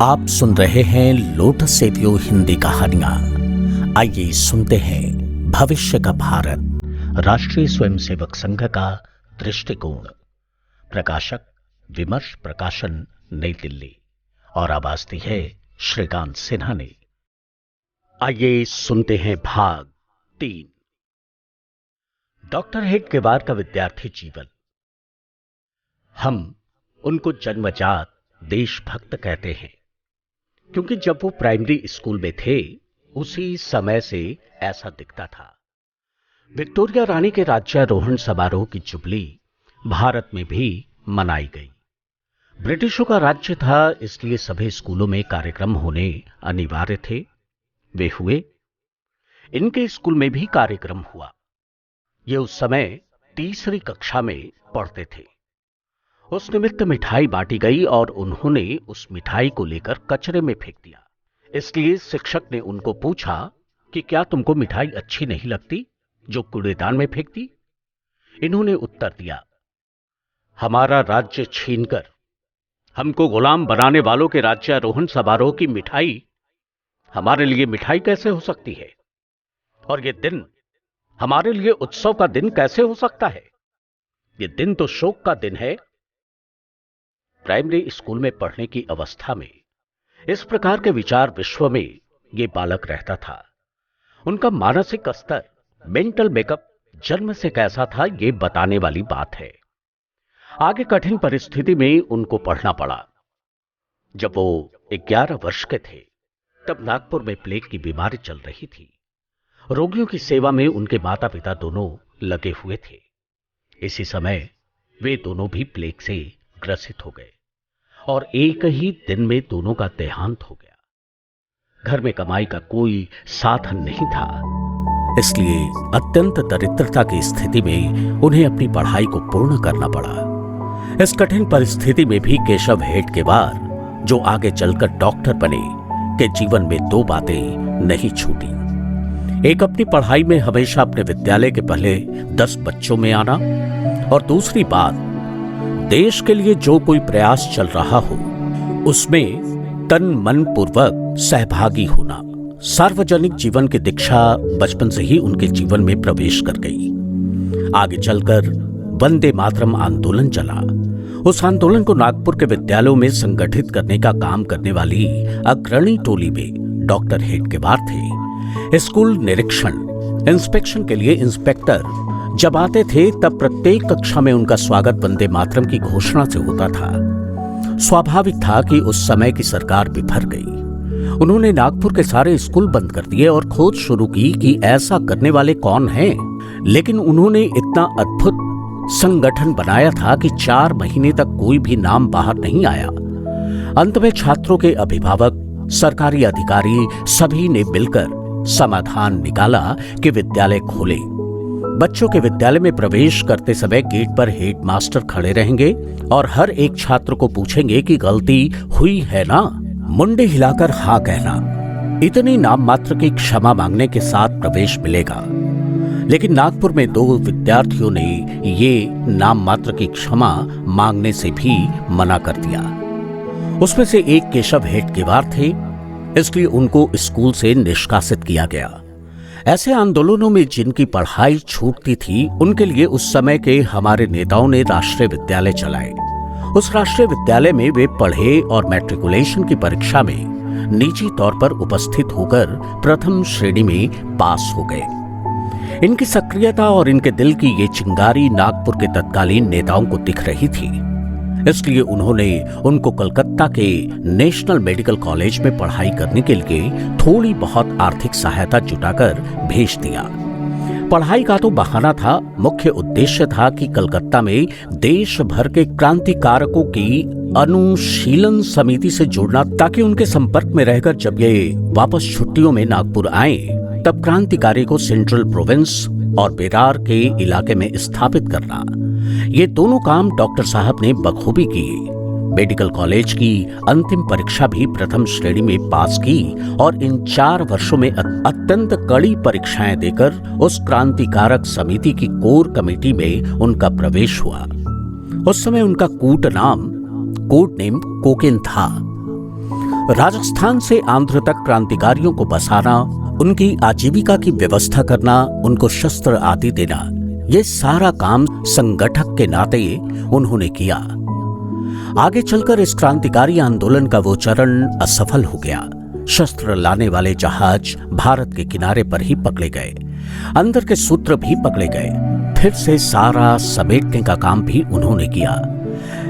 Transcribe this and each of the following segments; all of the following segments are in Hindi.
आप सुन रहे हैं लोटस सेपियो हिंदी कहानियां। आइए सुनते हैं भविष्य का भारत, राष्ट्रीय स्वयंसेवक संघ का दृष्टिकोण। प्रकाशक विमर्श प्रकाशन, नई दिल्ली। और आवाज दी है श्रीकांत सिन्हा ने। आइए सुनते हैं भाग 3, डॉक्टर हेडगेवार का विद्यार्थी जीवन। हम उनको जन्मजात देशभक्त कहते हैं, क्योंकि जब वो प्राइमरी स्कूल में थे उसी समय से ऐसा दिखता था। विक्टोरिया रानी के राज्यारोहण समारोह की जुबली भारत में भी मनाई गई। ब्रिटिशों का राज्य था, इसलिए सभी स्कूलों में कार्यक्रम होने अनिवार्य थे। वे हुए। इनके स्कूल में भी कार्यक्रम हुआ। ये उस समय तीसरी कक्षा में पढ़ते थे। उस निमित्त मिठाई बांटी गई और उन्होंने उस मिठाई को लेकर कचरे में फेंक दिया। इसलिए शिक्षक ने उनको पूछा कि क्या तुमको मिठाई अच्छी नहीं लगती जो कूड़ेदान में फेंक दी? इन्होंने उत्तर दिया, हमारा राज्य छीनकर हमको गुलाम बनाने वालों के राज्यारोहण समारोह की मिठाई हमारे लिए मिठाई कैसे हो सकती है? और ये दिन हमारे लिए उत्सव का दिन कैसे हो सकता है? ये दिन तो शोक का दिन है। प्राइमरी स्कूल में पढ़ने की अवस्था में इस प्रकार के विचार विश्व में ये बालक रहता था। उनका मानसिक स्तर, मेंटल मेकअप जन्म से कैसा था, ये बताने वाली बात है। आगे कठिन परिस्थिति में उनको पढ़ना पड़ा। जब वो 11 वर्ष के थे तब नागपुर में प्लेग की बीमारी चल रही थी। रोगियों की सेवा में उनके माता पिता दोनों लगे हुए थे। इसी समय वे दोनों भी प्लेग से ग्रसित हो गए और एक ही दिन में दोनों का देहांत हो गया। घर में कमाई का कोई साधन नहीं था, इसलिए अत्यंत दरिद्रता की स्थिति में उन्हें अपनी पढ़ाई को पूर्ण करना पड़ा। इस कठिन परिस्थिति में भी केशव हेडगेवार, जो आगे चलकर डॉक्टर बने, के जीवन में 2 बातें नहीं छूटी। एक, अपनी पढ़ाई में हमेशा अपने विद्यालय के पहले 10 बच्चों में आना, और दूसरी बात, देश के लिए जो कोई प्रयास चल रहा हो उसमें तन मन पूर्वक सहभागी होना। सार्वजनिक जीवन की दीक्षा बचपन से ही उनके जीवन में प्रवेश कर गई। आगे चलकर वंदे मातरम आंदोलन चला। उस आंदोलन को नागपुर के विद्यालयों में संगठित करने का काम करने वाली अग्रणी टोली में डॉक्टर हेडगेवार थे। स्कूल निरीक्षण, इंस्पेक्शन के लिए इंस्पेक्टर जब आते थे तब प्रत्येक कक्षा में उनका स्वागत वंदे मातरम की घोषणा से होता था। स्वाभाविक था कि उस समय की सरकार बिफर गई। उन्होंने नागपुर के सारे स्कूल बंद कर दिए और खोज शुरू की कि ऐसा करने वाले कौन हैं। लेकिन उन्होंने इतना अद्भुत संगठन बनाया था कि 4 महीने तक कोई भी नाम बाहर नहीं आया। अंत में छात्रों के अभिभावक, सरकारी अधिकारी सभी ने मिलकर समाधान निकाला कि विद्यालय खोले। बच्चों के विद्यालय में प्रवेश करते समय गेट पर हेडमास्टर खड़े रहेंगे और हर एक छात्र को पूछेंगे कि गलती हुई है ना? मुंडे हिलाकर हाँ कहना। इतनी नाम मात्र की क्षमा मांगने के साथ प्रवेश मिलेगा। लेकिन नागपुर में 2 विद्यार्थियों ने ये नाम मात्र की क्षमा मांगने से भी मना कर दिया। उसमें से एक केशव हेडगेवार थे, इसलिए उनको स्कूल से निष्कासित किया गया। ऐसे आंदोलनों में जिनकी पढ़ाई छूटती थी, उनके लिए उस समय के हमारे नेताओं ने राष्ट्रीय विद्यालय चलाए। उस राष्ट्रीय विद्यालय में वे पढ़े और मैट्रिकुलेशन की परीक्षा में निजी तौर पर उपस्थित होकर प्रथम श्रेणी में पास हो गए। इनकी सक्रियता और इनके दिल की ये चिंगारी नागपुर के तत्कालीन नेताओं को दिख रही थी। इसलिए उन्होंने उनको कलकत्ता के नेशनल मेडिकल कॉलेज में पढ़ाई करने के लिए थोड़ी बहुत आर्थिक सहायता जुटाकर भेज दिया। पढ़ाई का तो बहाना था, मुख्य उद्देश्य था कि कलकत्ता में देश भर के क्रांतिकारकों की अनुशीलन समिति से जुड़ना, ताकि उनके संपर्क में रहकर जब ये वापस छुट्टियों में नागपुर आए तब क्रांतिकारी को सेंट्रल प्रोविंस और बेरार के इलाके में स्थापित करना। ये दोनों काम डॉक्टर साहब ने बखूबी किए। मेडिकल कॉलेज की अंतिम परीक्षा भी प्रथम श्रेणी में पास की और इन 4 वर्षों में अत्यंत कड़ी परीक्षाएं देकर उस क्रांतिकारक समिति की कोर कमेटी में उनका प्रवेश हुआ। उस समय उनका कोड नेम कोकेन था। राजस्थान से आंध्र तक क्रांतिकारियों को बसाना, उनकी आजीविका की व्यवस्था करना, उनको शस्त्र आदि देना, ये सारा काम संगठक के नाते उन्होंने किया। आगे चलकर इस क्रांतिकारी आंदोलन का वो चरण असफल हो गया। शस्त्र लाने वाले जहाज भारत के किनारे पर ही पकड़े गए, अंदर के सूत्र भी पकड़े गए, फिर से सारा समेटने का काम भी उन्होंने किया।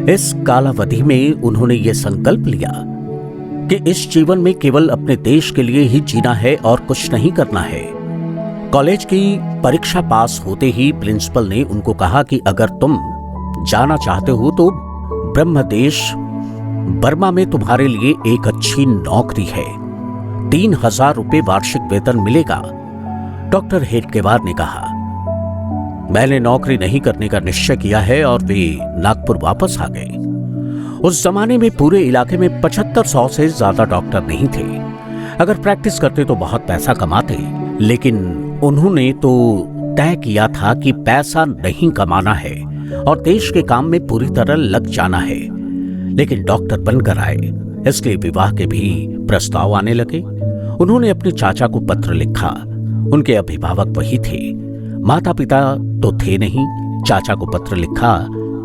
इस कालावधि में उन्होंने ये संकल्प लिया कि इस जीवन में केवल अपने देश के लिए ही जीना है और कुछ नहीं करना है। कॉलेज की परीक्षा पास होते ही प्रिंसिपल ने उनको कहा कि अगर तुम जाना चाहते हो तो ब्रह्मदेश बर्मा में तुम्हारे लिए एक अच्छी नौकरी है, 3000 रुपये वार्षिक वेतन मिलेगा। डॉक्टर हेडगेवार ने कहा, मैंने नौकरी नहीं करने का निश्चय किया है, और वे नागपुर वापस आ गए। उस जमाने में पूरे इलाके में 7500 से ज्यादा डॉक्टर नहीं थे। अगर प्रैक्टिस करते तो बहुत पैसा कमाते, लेकिन उन्होंने तो तय किया था कि पैसा नहीं कमाना है और देश के काम में पूरी तरह लग जाना है। लेकिन डॉक्टर बनकर आए, इसलिए विवाह के भी प्रस्ताव आने लगे। उन्होंने अपने चाचा को पत्र लिखा। उनके अभिभावक वही थे, माता पिता तो थे नहीं। चाचा को पत्र लिखा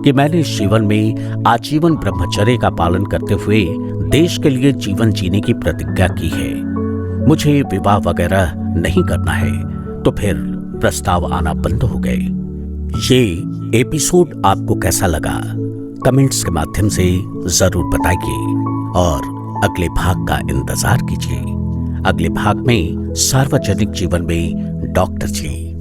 कि मैंने इस जीवन में आजीवन ब्रह्मचर्य का पालन करते हुए देश के लिए जीवन जीने की प्रतिज्ञा की है, मुझे विवाह वगैरह नहीं करना है। तो फिर प्रस्ताव आना बंद हो गए। ये एपिसोड आपको कैसा लगा कमेंट्स के माध्यम से जरूर बताइए और अगले भाग का इंतजार कीजिए। अगले भाग में सार्वजनिक जीवन में डॉक्टर जी।